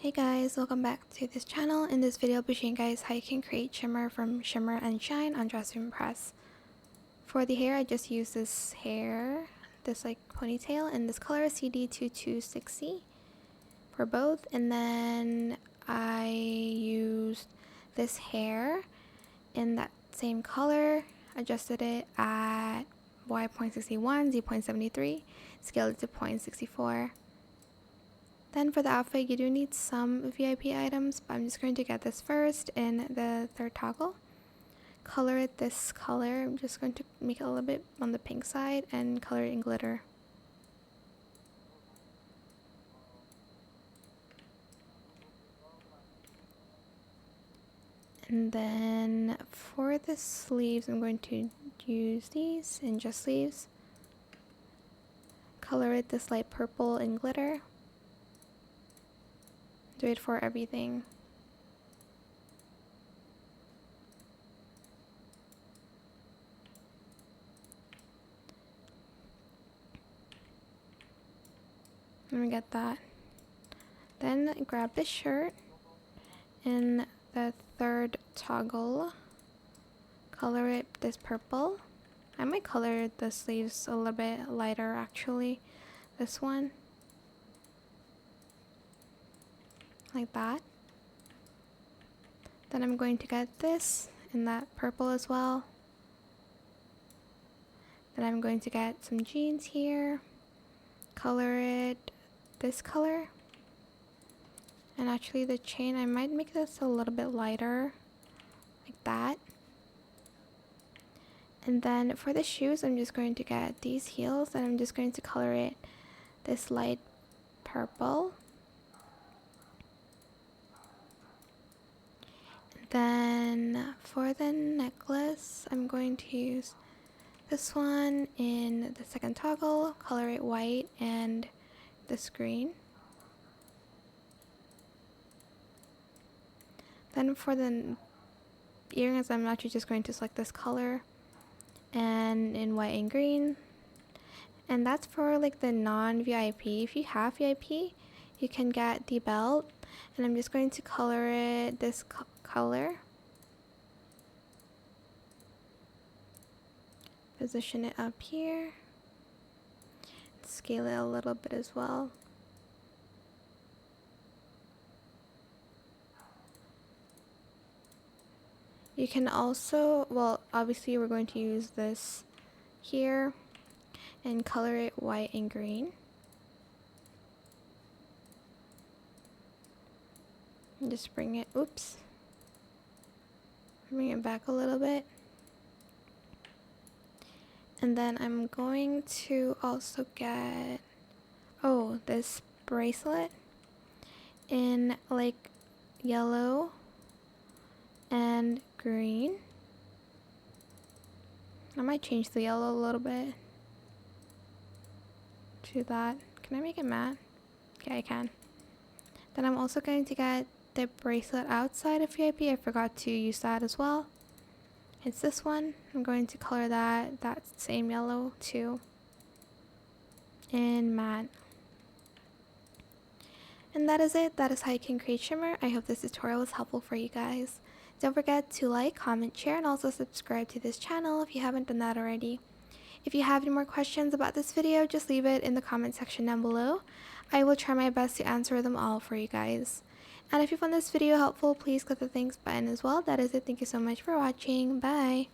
Hey guys, welcome back to this channel. In this video I'll be showing you guys how you can create shimmer from Shimmer and Shine on Dress Room Press. For the hair I just used this like ponytail in this color CD2260 for both, and then I used this hair in that same color, adjusted it at Y.61, Z.73, scaled it to 0.64. Then for the outfit, you do need some VIP items, but I'm just going to get this first in the third toggle. Color it this color. I'm just going to make it a little bit on the pink side and color it in glitter. And then for the sleeves, I'm going to use these in just sleeves. Color it this light purple in glitter. Do it for everything. Let me get that. Then grab this shirt in the third toggle. Color it this purple. I might color the sleeves a little bit lighter actually. This one. Like that. Then I'm going to get this in that purple as well. Then I'm going to get some jeans here, color it this color, and actually the chain I might make this a little bit lighter, like that. And then for the shoes I'm just going to get these heels and I'm just going to color it this light purple. Then for the necklace, I'm going to use this one in the second toggle, color it white and this green. Then for the earrings, I'm actually just going to select this color and in white and green. And that's for like the non-VIP. If you have VIP, you can get the belt. And I'm just going to color it this color. Position it up here. Scale it a little bit as well. You can also, well, obviously we're going to use this here and color it white and green. And just bring it, bring it back a little bit. And then I'm going to also get, this bracelet in like yellow and green. I might change the yellow a little bit to that. Can I make it matte? Okay, I can. Then I'm also going to get the bracelet outside of VIP. I forgot to use that as well. It's this one. I'm going to color that same yellow too in matte. And that is it. That is how you can create shimmer. I hope this tutorial was helpful for you guys. Don't forget to like, comment, share, and also subscribe to this channel if you haven't done that already. If you have any more questions about this video, just leave it in the comment section down below. I will try my best to answer them all for you guys. And if you found this video helpful, please click the thanks button as well. That is it. Thank you so much for watching. Bye!